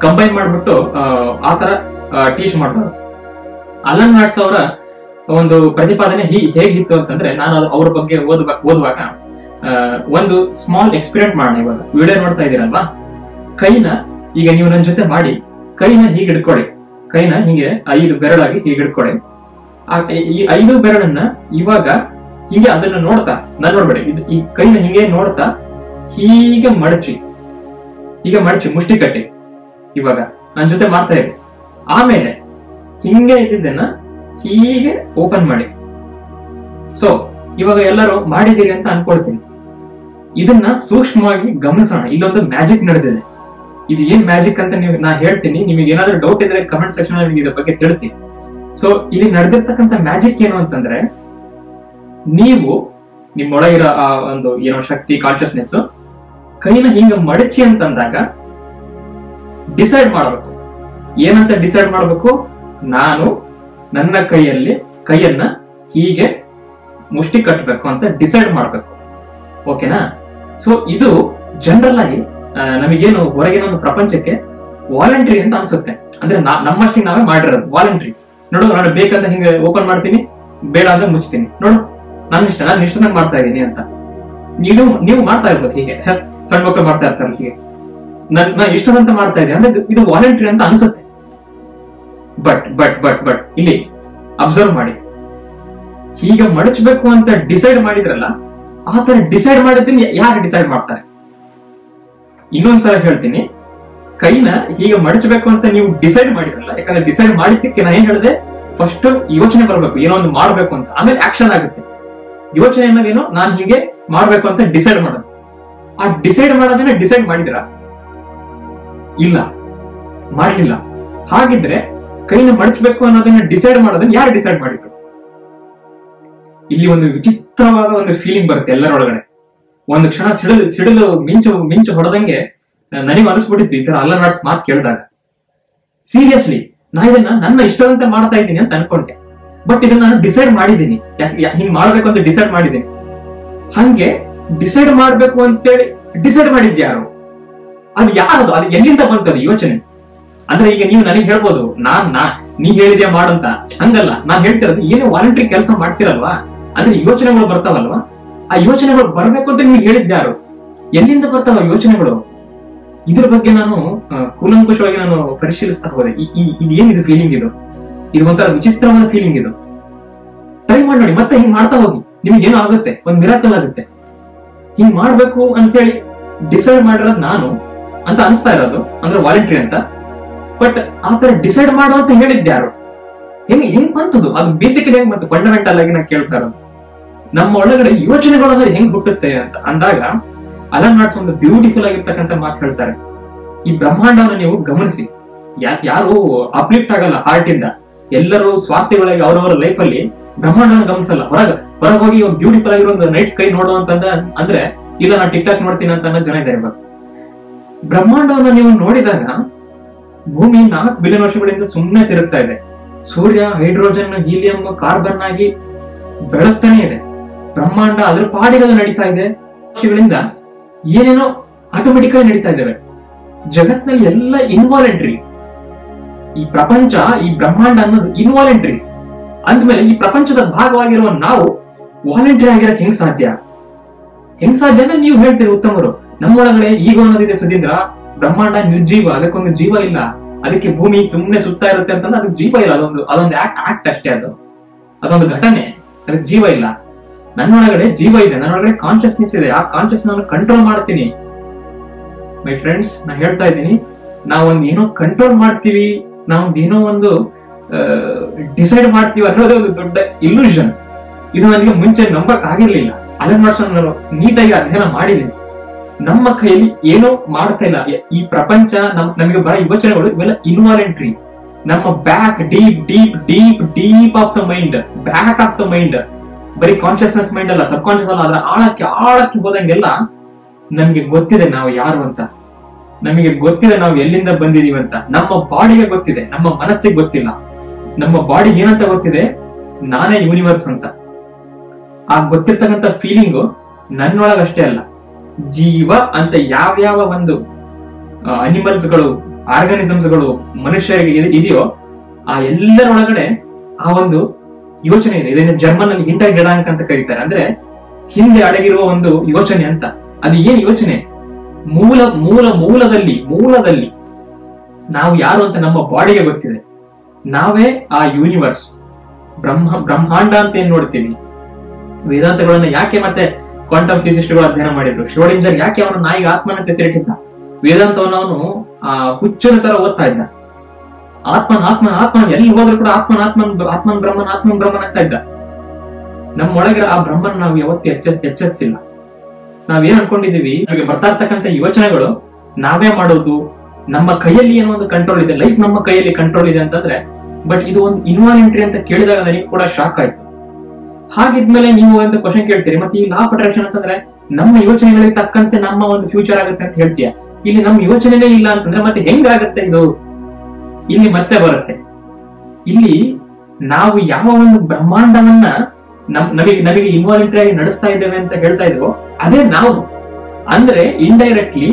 ಕಂಬೈನ್ ಮಾಡ್ಬಿಟ್ಟು ಆತರ ಟೀಚ್ ಮಾಡ್ತಾರೆ. ಅಲನ್ ವ್ಯಾಟ್ಸ್ ಅವರ ಒಂದು ಪ್ರತಿಪಾದನೆ ಹೇಗಿತ್ತು ಅಂತಂದ್ರೆ, ನಾನು ಅವ್ರ ಬಗ್ಗೆ ಓದುವಾಗ ಒಂದು ಸ್ಮಾಲ್ ಎಕ್ಸ್ಪೆರಿಮೆಂಟ್ ಮಾಡೋಣ. ಇವಾಗ ವಿಡಿಯೋ ನೋಡ್ತಾ ಇದೀರಲ್ವಾ, ಕೈನ ಈಗ ನೀವು ನನ್ನ ಜೊತೆ ಮಾಡಿ ಕೈನ ಹೀಗೆ ಹಿಡ್ಕೊಳ್ಳಿ. ಕೈನ ಹೀಗೆ 5 ಬೆರಳಾಗಿ ಹೀಗೆ ಹಿಡ್ಕೊಳ್ಳಿ. ಈ 5 ಬೆರಳನ್ನ ಇವಾಗ ಹೀಗೆ ಅದನ್ನ ನೋಡ್ತಾ, ನಾನು ನೋಡ್ಬೇಡಿ, ಈ ಕೈನ ಹೀಗೆ ನೋಡ್ತಾ ಹೀಗೆ ಮಡಚಿ ಮುಷ್ಟಿ ಕಟ್ಟಿ ಇವಾಗ ನನ್ನ ಜೊತೆ ಮಾಡ್ತಾ ಇರಿ. ಆಮೇಲೆ ಹಿಂಗೆ ಇದ್ದಿದ್ದನ್ನ ಹೀಗೆ ಓಪನ್ ಮಾಡಿ. ಸೊ ಇವಾಗ ಎಲ್ಲರೂ ಮಾಡಿದೀರಿ ಅಂತ ಅನ್ಕೊಳ್ತೀನಿ. ಇದನ್ನ ಸೂಕ್ಷ್ಮವಾಗಿ ಗಮನಿಸೋಣ. ಇಲ್ಲೊಂದು ಮ್ಯಾಜಿಕ್ ನಡೆದಿದೆ. ಇದು ಏನ್ ಮ್ಯಾಜಿಕ್ ಅಂತ ನಾ ಹೇಳ್ತೀನಿ. ನಿಮಗೆ ಏನಾದ್ರೂ ಡೌಟ್ ಇದ್ರೆ ಕಮೆಂಟ್ ಸೆಕ್ಷನ್ ಅಲ್ಲಿ ಇದ್ರ ಬಗ್ಗೆ ತಿಳಿಸಿ. ಸೊ ಇಲ್ಲಿ ನಡೆದಿರ್ತಕ್ಕಂಥ ಮ್ಯಾಜಿಕ್ ಏನು ಅಂತಂದ್ರೆ, ನೀವು ನಿಮ್ಮೊಳಗಿರೋ ಆ ಒಂದು ಏನೋ ಶಕ್ತಿ, ಕಾನ್ಶಿಯಸ್ನೆಸ್ ಕೈನ ಹಿಂಗ ಮಡಚಿ ಅಂತಂದಾಗ ಡಿಸೈಡ್ ಮಾಡಬೇಕು. ಏನಂತ ಡಿಸೈಡ್ ಮಾಡಬೇಕು? ನಾನು ನನ್ನ ಕೈಯನ್ನ ಹೀಗೆ ಮುಷ್ಟಿ ಕಟ್ಟಬೇಕು ಅಂತ ಡಿಸೈಡ್ ಮಾಡಬೇಕು. ಓಕೆನಾ? ಸೊ ಇದು ಜನರಲ್ ಆಗಿ ನಮಗೇನು ಹೊರಗಿನ ಒಂದು ಪ್ರಪಂಚಕ್ಕೆ ವಾಲಂಟ್ರಿ ಅಂತ ಅನ್ಸುತ್ತೆ. ಅಂದ್ರೆ ನಮ್ಮಷ್ಟಿಗೆ ನಾವೇ ಮಾಡಿರೋದು ವಾಲಂಟ್ರಿ. ನೋಡು, ನಾನು ಬೇಕಂತ ಹಿಂಗೆ ಓಪನ್ ಮಾಡ್ತೀನಿ, ಬೇಡ ಅಂದ್ರೆ ಮುಚ್ತೀನಿ. ನೋಡು, ನಾನು ಇಷ್ಟದಂಗೆ ಮಾಡ್ತಾ ಇದ್ದೀನಿ ಅಂತ ನೀವು ಮಾಡ್ತಾ ಇರ್ಬೋದು. ಹೀಗೆ ಸಣ್ಣ ಮಕ್ಕಳು ಮಾಡ್ತಾ ಇರ್ತಾರೆ, ಹೀಗೆ ನಾನು ಇಷ್ಟದಂತ ಮಾಡ್ತಾ ಇದ್ದೀನಿ ಅಂದ್ರೆ ಇದು ವಾಲಂಟ್ರಿ ಅಂತ ಅನ್ಸುತ್ತೆ. ಬಟ್ ಇಲ್ಲಿ ಅಬ್ಸರ್ವ್ ಮಾಡಿ, ಹೀಗೆ ಮಡಚಬೇಕು ಅಂತ ಡಿಸೈಡ್ ಮಾಡಿದ್ರಲ್ಲ, ಆತರ ಡಿಸೈಡ್ ಮಾಡಿದ್ರೆ ಯಾರು ಡಿಸೈಡ್ ಮಾಡ್ತಾರೆ? ಇನ್ನೊಂದ್ಸಲ ಹೇಳ್ತೀನಿ, ಕೈನ ಹೀಗೆ ಮಡಚಬೇಕು ಅಂತ ನೀವು ಡಿಸೈಡ್ ಮಾಡಿರಲ್ಲ. ಯಾಕಂದ್ರೆ ಡಿಸೈಡ್ ಮಾಡಿದ್ದಕ್ಕೆ ನಾ ಏನ್ ಹೇಳಿದೆ, ಫಸ್ಟ್ ಯೋಚನೆ ಬರ್ಬೇಕು, ಏನೋ ಒಂದು ಮಾಡ್ಬೇಕು ಅಂತ, ಆಮೇಲೆ ಆಕ್ಷನ್ ಆಗುತ್ತೆ. ಯೋಚನೆ ಅನ್ನೋದೇನೋ ನಾನ್ ಹೀಗೆ ಮಾಡ್ಬೇಕು ಅಂತ ಡಿಸೈಡ್ ಮಾಡೋದು. ಆ ಡಿಸೈಡ್ ಮಾಡೋದನ್ನ ಡಿಸೈಡ್ ಮಾಡಿದ್ರ? ಇಲ್ಲ, ಮಾಡ್ಲಿಲ್ಲ. ಹಾಗಿದ್ರೆ ಕೈನ ಮಡಚಬೇಕು ಅನ್ನೋದನ್ನ ಡಿಸೈಡ್ ಮಾಡೋದನ್ನ ಯಾರು ಡಿಸೈಡ್ ಮಾಡಿದ್ರು? ಇಲ್ಲಿ ಒಂದು ವಿಚಿತ್ರವಾದ ಒಂದು ಫೀಲಿಂಗ್ ಬರುತ್ತೆ ಎಲ್ಲರೊಳಗಡೆ. ಒಂದು ಕ್ಷಣ ಸಿಡಿಲು ಮಿಂಚು ಹೊಡೆದಂಗೆ ನನಗೆ ಅನಿಸ್ಬಿಟ್ಟಿತ್ತು ಈ ತರ ಅಲನ್ ವ್ಯಾಟ್ಸ್ ಮಾತು ಕೇಳಿದಾಗ. ಸೀರಿಯಸ್ಲಿ ನಾ ಇದನ್ನ ನನ್ನ ಇಷ್ಟದಂತೆ ಮಾಡ್ತಾ ಇದ್ದೀನಿ ಅಂತ ಅನ್ಕೊಂಡೆ. ಬಟ್ ಇದನ್ನ ನಾನು ಡಿಸೈಡ್ ಮಾಡಿದ್ದೀನಿ, ಹಿಂಗ್ ಮಾಡ್ಬೇಕು ಅಂತ ಡಿಸೈಡ್ ಮಾಡಿದ್ದೀನಿ. ಹಂಗೆ ಡಿಸೈಡ್ ಮಾಡ್ಬೇಕು ಅಂತೇಳಿ ಡಿಸೈಡ್ ಮಾಡಿದ್ಯಾರು? ಅದು ಯಾರದು? ಅದು ಎಲ್ಲಿಂದ ಬಂತದು ಯೋಚನೆ? ಅಂದ್ರೆ ಈಗ ನೀವು ನನಗೆ ಹೇಳ್ಬೋದು, ನೀ ಹೇಳಿದ್ಯಾ ಮಾಡಂತ. ಹಂಗಲ್ಲ, ನಾನ್ ಹೇಳ್ತಿರೋದು ಏನು ವಾಲಂಟ್ರಿ ಕೆಲಸ ಮಾಡ್ತಿರಲ್ವಾ, ಅಂದ್ರೆ ಯೋಚನೆಗಳು ಬರ್ತಾವಲ್ವಾ, ಆ ಯೋಚನೆಗಳು ಬರ್ಬೇಕು ಅಂತ ನಿಮ್ಗೆ ಹೇಳಿದ್ಯಾರು? ಎಲ್ಲಿಂದ ಬರ್ತಾವ ಯೋಚನೆಗಳು? ಇದ್ರ ಬಗ್ಗೆ ನಾನು ಕೂಲಂಕುಷವಾಗಿ ನಾನು ಪರಿಶೀಲಿಸ್ತಾ ಹೋದೆ. ಇದೇನಿದು ಫೀಲಿಂಗ್? ಇದು ಒಂಥರ ವಿಚಿತ್ರವಾದ ಫೀಲಿಂಗ್. ಇದು ಟ್ರೈ ಮಾಡಿ ನೋಡಿ, ಮತ್ತೆ ಹಿಂಗ್ ಮಾಡ್ತಾ ಹೋಗಿ, ನಿಮ್ಗೇನೋ ಆಗುತ್ತೆ, ಒಂದ್ ಮಿರಾಕಲ್ ಆಗುತ್ತೆ. ಹಿಂಗ್ ಮಾಡ್ಬೇಕು ಅಂತೇಳಿ ಡಿಸೈಡ್ ಮಾಡಿರೋದು ನಾನು ಅಂತ ಅನ್ಸ್ತಾ ಇರೋದು, ಅಂದ್ರೆ ವಾಲಂಟ್ರಿ ಅಂತ. ಬಟ್ ಆತರ ಡಿಸೈಡ್ ಮಾಡೋ ಅಂತ ಹೇಳಿದ್ಯಾರು? ಹೆಂಗ್ ಬಂತದು? ಅದು ಬೇಸಿಕಲಿ ಹೆಂಗ್ ಬಂತು? ಫಂಡಮೆಂಟಲ್ ಆಗಿ ನಾನು ಕೇಳ್ತಾ ಇರೋದು, ನಮ್ಮ ಒಳಗಡೆ ಯೋಚನೆಗಳು ಹೆಂಗ್ ಹುಟ್ಟುತ್ತೆ ಅಂತ ಅಂದಾಗ ಅಲನ್ ವ್ಯಾಟ್ಸ್ ಒಂದು ಬ್ಯೂಟಿಫುಲ್ ಆಗಿರ್ತಕ್ಕಂಥ ಮಾತು ಹೇಳ್ತಾರೆ. ಈ ಬ್ರಹ್ಮಾಂಡವನ್ನು ನೀವು ಗಮನಿಸಿ. ಯಾರು ಅಪ್ಲಿಫ್ಟ್ ಆಗಲ್ಲ ಹಾರ್ಟ್ ಇಂದ. ಎಲ್ಲರೂ ಸ್ವಾರ್ಥಿಗಳಾಗಿ ಅವರವರ ಲೈಫ್ ಅಲ್ಲಿ ಬ್ರಹ್ಮಾಂಡವನ್ನು ಗಮನಿಸಲ್ಲ. ಹೊರಗೋಗಿ ಒಂದು ಬ್ಯೂಟಿಫುಲ್ ಆಗಿರೋ ಒಂದು ನೈಟ್ ಸ್ಕೈ ನೋಡುವಂತಂದ ಅಂದ್ರೆ ಇಲ್ಲ ನಾ ಟಿಕ್ ಟಾಕ್ ನೋಡ್ತೀನಿ ಅಂತ ಅನ್ನೋ ಜನ ಇದ್ದಾರೆ. ಇವಾಗ ಬ್ರಹ್ಮಾಂಡವನ್ನು ನೀವು ನೋಡಿದಾಗ ಭೂಮಿ 4 ಬಿಲಿಯನ್ ವರ್ಷಗಳಿಂದ ಸುಮ್ಮನೆ ತಿರುಗ್ತಾ ಇದೆ. ಸೂರ್ಯ ಹೈಡ್ರೋಜನ್, ಹೀಲಿಯಂ, ಕಾರ್ಬನ್ ಆಗಿ ಬೆಳಗ್ತಾನೆ ಇದೆ. ಬ್ರಹ್ಮಾಂಡ ಅದ್ರ ಪಾಡಿಗೆ ನಡೀತಾ ಇದೆ. ವರ್ಷಗಳಿಂದ ಏನೇನೋ ಆಟೋಮೆಟಿಕ್ ಆಗಿ ನಡೀತಾ ಇದ್ದೇವೆ. ಜಗತ್ನಲ್ಲಿ ಎಲ್ಲ ಇನ್ವಾಲಂಟ್ರಿ. ಈ ಪ್ರಪಂಚ, ಈ ಬ್ರಹ್ಮಾಂಡ ಅನ್ನೋದು ಇನ್ವಾಲಂಟ್ರಿ. ಅಂದ್ಮೇಲೆ ಈ ಪ್ರಪಂಚದ ಭಾಗವಾಗಿರುವ ನಾವು ವಾಲಂಟ್ರಿ ಆಗಿರಕ್ಕೆ ಹೆಂಗ್ ಸಾಧ್ಯ ಅಂದ್ರೆ ನೀವು ಹೇಳ್ತೀರಿ ಉತ್ತಮರು, ನಮ್ಮೊಳಗಡೆ ಈಗೋ ಅನ್ನೋದಿದೆ ಸುಧೀಂದ್ರ. ಬ್ರಹ್ಮಾಂಡ ನಿರ್ಜೀವ, ಅದಕ್ಕೊಂದು ಜೀವ ಇಲ್ಲ. ಅದಕ್ಕೆ ಭೂಮಿ ಸುಮ್ಮನೆ ಸುತ್ತಾ ಇರುತ್ತೆ ಅಂತಂದ್ರೆ ಅದಕ್ಕೆ ಜೀವ ಇಲ್ಲ. ಅದೊಂದು ಆಕ್ಟ್ ಅಷ್ಟೇ. ಅದೊಂದು ಘಟನೆ, ಅದಕ್ಕೆ ಜೀವ ಇಲ್ಲ. ನನ್ನೊಳಗಡೆ ಜೀವ ಇದೆ, ನನ್ನೊಳಗಡೆ ಕಾನ್ಶಿಯಸ್ನೆಸ್ ಇದೆ. ಆ ಕಾನ್ಶಿಯಸ್ ನಾನು ಕಂಟ್ರೋಲ್ ಮಾಡ್ತೀನಿ. ಮೈ ಫ್ರೆಂಡ್ಸ್, ನಾನು ಹೇಳ್ತಾ ಇದ್ದೀನಿ, ನಾವೊಂದು ಏನೋ ಕಂಟ್ರೋಲ್ ಮಾಡ್ತೀವಿ, ನಾವೊಂದೇನೋ ಒಂದು ಡಿಸೈಡ್ ಮಾಡ್ತೀವಿ ಅನ್ನೋದೇ ಒಂದು ದೊಡ್ಡ ಇಲ್ಯೂಷನ್. ಇದು ನನಗೆ ಮುಂಚೆ ನಂಬಕ್ ಆಗಿರ್ಲಿಲ್ಲ. ಅಲನ್ ವ್ಯಾಟ್ಸ್ ನಾನು ನೀಟಾಗಿ ಅಧ್ಯಯನ ಮಾಡಿದ್ದೀನಿ. ನಮ್ಮ ಕೈಯಲ್ಲಿ ಏನೋ ಮಾಡ್ತಾ ಇಲ್ಲ. ಈ ಪ್ರಪಂಚ ನಮಗೆ ಬರೋ ಯೋಚನೆಗಳು ಇವೆಲ್ಲ ಇನ್ವಾಲಂಟ್ರಿ. ನಮ್ಮ back deep of the mind, back of the mind, ಬರೀ ಕಾನ್ಶಿಯಸ್ನೆಸ್ ಮೈಂಡ್ ಅಲ್ಲ, ಸಬ್ ಕಾನ್ಶಿಯಸ್ ಅಲ್ಲ, ಅದರ ಆಳಕ್ಕೆ ಹೋದಂಗೆಲ್ಲ ನಮ್ಗೆ ಗೊತ್ತಿದೆ ನಾವು ಯಾರು ಅಂತ. ನಮಗೆ ಗೊತ್ತಿದೆ ನಾವು ಎಲ್ಲಿಂದ ಬಂದಿದೀವಿ ಅಂತ. ನಮ್ಮ ಬಾಡಿಗೆ ಗೊತ್ತಿದೆ, ನಮ್ಮ ಮನಸ್ಸಿಗೆ ಗೊತ್ತಿಲ್ಲ. ನಮ್ಮ ಬಾಡಿ ಏನಂತ ಗೊತ್ತಿದೆ, ನಾನೇ ಯೂನಿವರ್ಸ್ ಅಂತ. ಆ ಗೊತ್ತಿರ್ತಕ್ಕಂಥ ಫೀಲಿಂಗು ನನ್ನೊಳಗಷ್ಟೇ ಅಲ್ಲ, ಜೀವ ಅಂತ ಯಾವ್ಯಾವ ಒಂದು ಅನಿಮಲ್ಸ್ಗಳು, ಆರ್ಗಾನಿಸಮ್ಸ್ಗಳು ಮನುಷ್ಯರಿಗೆ ಇದೆಯೋ ಆ ಎಲ್ಲರೊಳಗಡೆ ಆ ಒಂದು ಯೋಚನೆ ಇದೆ. ಇದನ್ನ ಜರ್ಮನ್ ಅಲ್ಲಿ ಹಿಂಟರ್ ಗೆಡಾಂಕ್ ಅಂತ ಕರೀತಾರೆ. ಅಂದ್ರೆ ಹಿಂದೆ ಅಡಗಿರುವ ಒಂದು ಯೋಚನೆ ಅಂತ. ಅದು ಏನ್ ಯೋಚನೆ? ಮೂಲದಲ್ಲಿ ನಾವು ಯಾರು ಅಂತ ನಮ್ಮ ಬಾಡಿಗೆ ಗೊತ್ತಿದೆ. ನಾವೇ ಆ ಯೂನಿವರ್ಸ್, ಬ್ರಹ್ಮಾಂಡ ಅಂತ ಏನ್ ನೋಡ್ತೀವಿ. ವೇದಾಂತಗಳನ್ನ ಯಾಕೆ ಮತ್ತೆ ಕ್ವಾಂಟಮ್ ಫಿಸಿಸ್ಟ್ಗಳು ಅಧ್ಯಯನ ಮಾಡಿದ್ರು? ಶ್ರೋಡಿಂಜರ್ ಯಾಕೆ ಅವನು ನಾಯಿಗೆ ಆತ್ಮನಂತೆ ಸೇರಿಟ್ಟಿದ್ದ? ವೇದಾಂತವನ್ನು ಅವನು ಆ ಹುಚ್ಚನ ತರ ಓದ್ತಾ ಇದ್ದ. ಆತ್ಮನ್ ಎಲ್ಲಿ ಹೋದ್ರು ಕೂಡ ಆತ್ಮನ್ ಬ್ರಹ್ಮನ್ ಅಂತ ಇದ್ದ. ನಮ್ಮೊಳಗಿರೋ ಆ ಬ್ರಹ್ಮನ್ ನಾವು ಯಾವತ್ತೂ ಎಚ್ಚರಿಸಿಲ್ಲ. ನಾವೇನ್ ಅನ್ಕೊಂಡಿದೀವಿ, ನಮಗೆ ಬರ್ತಾ ಇರ್ತಕ್ಕಂಥ ಯೋಚನೆಗಳು ನಾವೇ ಮಾಡೋದು, ನಮ್ಮ ಕೈಯಲ್ಲಿ ಏನೋ ಒಂದು ಕಂಟ್ರೋಲ್ ಇದೆ, ಲೈಫ್ ನಮ್ಮ ಕೈಯಲ್ಲಿ ಕಂಟ್ರೋಲ್ ಇದೆ ಅಂತಂದ್ರೆ. ಬಟ್ ಇದು ಒಂದು ಇನ್ವಾಲಂಟ್ರಿ ಅಂತ ಕೇಳಿದಾಗ ನನಗೆ ಕೂಡ ಶಾಕ್ ಆಯ್ತು. ಹಾಗಿದ್ಮೇಲೆ ನೀವು ಒಂದು ಕ್ವಶನ್ ಕೇಳ್ತೀರಿ, ಮತ್ತೆ ಈ ಲಾ ಆಫ್ ಅಟ್ರಾಕ್ಷನ್ ಅಂತಂದ್ರೆ ನಮ್ಮ ಯೋಚನೆಗಳಿಗೆ ತಕ್ಕಂತೆ ನಮ್ಮ ಒಂದು ಫ್ಯೂಚರ್ ಆಗುತ್ತೆ ಅಂತ ಹೇಳ್ತೀಯ. ಇಲ್ಲಿ ನಮ್ಮ ಯೋಚನೆನೇ ಇಲ್ಲ ಅಂತಂದ್ರೆ ಮತ್ತೆ ಹೆಂಗಾಗತ್ತೆ ಇದು? ಇಲ್ಲಿ ಮತ್ತೆ ಬರುತ್ತೆ. ಇಲ್ಲಿ ನಾವು ಯಾವ ಒಂದು ಬ್ರಹ್ಮಾಂಡವನ್ನ ನಮಗೆ ಇನ್ವಾಲಂಟ್ರಿ ಆಗಿ ನಡೆಸ್ತಾ ಇದ್ದೇವೆ ಅಂತ ಹೇಳ್ತಾ ಇದ್ವೋ ಅದೇ ನಾವು. ಅಂದ್ರೆ ಇಂಡೈರೆಕ್ಟ್ಲಿ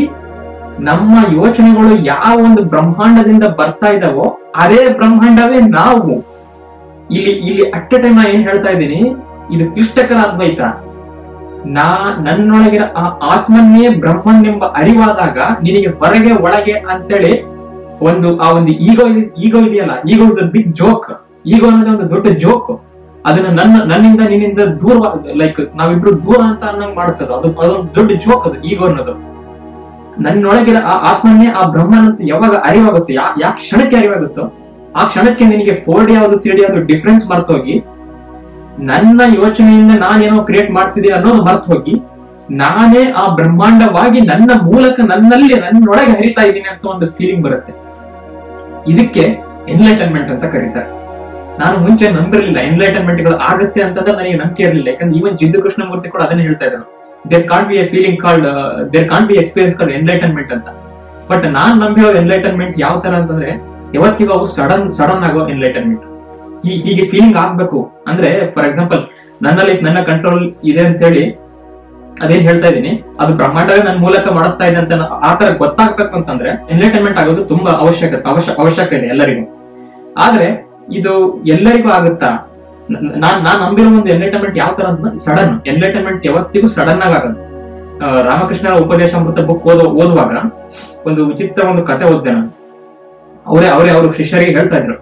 ನಮ್ಮ ಯೋಚನೆಗಳು ಯಾವ ಒಂದು ಬ್ರಹ್ಮಾಂಡದಿಂದ ಬರ್ತಾ ಇದಾವೋ ಅದೇ ಬ್ರಹ್ಮಾಂಡವೇ ನಾವು. ಇಲ್ಲಿ ಅಟ್ ಎ ಟೈಮ್ ನಾ ಏನ್ ಹೇಳ್ತಾ ಇದ್ದೀನಿ, ಇದು ಕ್ಲಿಷ್ಟಕರ ಅದ್ವೈತ. ನನ್ನೊಳಗಿನ ಆ ಆತ್ಮನ್ನೇ ಬ್ರಹ್ಮನ್ ಎಂಬ ಅರಿವಾದಾಗ ನಿನಗೆ ಹೊರಗೆ ಒಳಗೆ ಅಂತೇಳಿ ಆ ಒಂದು ಈಗೋ ಇದೆಯಲ್ಲ, ego is a big joke. Ego ಅನ್ನೋದು ಒಂದು ದೊಡ್ಡ ಜೋಕ್. ಅದನ್ನ ನನ್ನಿಂದ ನಿನ್ನಿಂದ ದೂರ, ಲೈಕ್ ನಾವಿಬ್ರು ದೂರ ಅಂತ ಅನ್ನಂಗ್ ಮಾಡ್ತದ. ಅದೊಂದು ದೊಡ್ಡ ಜೋಕ್ ಅದು ಈಗೋ ಅನ್ನೋದು. ನನ್ನೊಳಗಿನ ಆ ಆತ್ಮನ್ನೇ ಆ ಬ್ರಹ್ಮನ್ ಅಂತ ಯಾವಾಗ ಅರಿವಾಗುತ್ತೆ, ಯಾವ ಕ್ಷಣಕ್ಕೆ ಅರಿವಾಗುತ್ತೋ ಆ ಕ್ಷಣಕ್ಕೆ ನಿನಗೆ 4D ಯಾವುದು 3D ಯಾವುದು ಡಿಫ್ರೆನ್ಸ್ ಮರ್ತೋಗಿ, ನನ್ನ ಯೋಚನೆಯಿಂದ ನಾನೇನೋ ಕ್ರಿಯೇಟ್ ಮಾಡ್ತಿದ್ದೀನಿ ಅನ್ನೋದು ಮರ್ತು ಹೋಗಿ, ನಾನೇ ಆ ಬ್ರಹ್ಮಾಂಡವಾಗಿ ನನ್ನ ಮೂಲಕ ನನ್ನೊಳಗೆ ಹರಿತಾ ಇದ್ದೀನಿ ಅಂತ ಒಂದು ಫೀಲಿಂಗ್ ಬರುತ್ತೆ. ಇದಕ್ಕೆ ಎನ್ಲೈಟನ್ಮೆಂಟ್ ಅಂತ ಕರೀತಾರೆ. ನಾನು ಮುಂಚೆ ನಂಬಿರಲಿಲ್ಲ ಎನ್ಲೈಟನ್ಮೆಂಟ್ ಗಳು ಆಗುತ್ತೆ ಅಂತಂದ್ರೆ ನನಗೆ ನಂಬಿಕೆ ಇರಲಿಲ್ಲ. ಯಾಕಂದ್ರೆ ಈವನ್ ಜಿದ್ದು ಕೃಷ್ಣಮೂರ್ತಿ ಕೂಡ ಅದನ್ನೇ ಹೇಳ್ತಾ ಇದ್ರು, there can't be a feeling called, there can't be experience called enlightenment ಅಂತ. ಬಟ್ ನಾನ್ ನಂಬಿರೋ ಎನ್ಲೈಟನ್ಮೆಂಟ್ ಯಾವ ತರ ಅಂತಂದ್ರೆ ಯಾವತ್ತಿಗೂ ಅವು ಸಡನ್ ಆಗೋ ಎನ್ಲೈಟನ್ಮೆಂಟ್. ಹೀಗೆ ಫೀಲಿಂಗ್ ಆಗ್ಬೇಕು ಅಂದ್ರೆ, ಫಾರ್ ಎಕ್ಸಾಂಪಲ್ ನನ್ನ ಕಂಟ್ರೋಲ್ ಇದೆ ಅಂತ ಹೇಳಿ ಅದೇನ್ ಹೇಳ್ತಾ ಇದೀನಿ, ಅದು ಬ್ರಹ್ಮಾಂಡವೇ ನನ್ನ ಮೂಲಕ ಮಾಡಿಸ್ತಾ ಇದೆ ಅಂತ ಆತರ ಗೊತ್ತಾಗ್ಬೇಕು ಅಂತಂದ್ರೆ ಎನ್ಲೈಟನ್ಮೆಂಟ್ ಆಗೋದು ತುಂಬಾ ಅವಶ್ಯಕ ಇದೆ ಎಲ್ಲರಿಗೂ. ಆದ್ರೆ ಇದು ಎಲ್ಲರಿಗೂ ಆಗುತ್ತಾ? ನಾನ್ ನಂಬಿರೋ ಒಂದು ಎನ್ಲೈಟನ್ಮೆಂಟ್ ಯಾವ ತರ ಅಂತ, ಸಡನ್ ಎನ್ಲೈಟನ್ಮೆಂಟ್ ಯಾವತ್ತಿಗೂ ಸಡನ್ ಆಗಿ ಆಗೋದು. ರಾಮಕೃಷ್ಣರ ಉಪದೇಶಾಮೃತ ಬುಕ್ ಓದುವಾಗ ಒಂದು ವಿಚಿತ್ರ ಒಂದು ಕತೆ ಓದ್ದೆ ನಾನು. ಅವ್ರ ಶಿಷ್ಯರಿಗೆ ಹೇಳ್ತಾ ಇದ್ರು,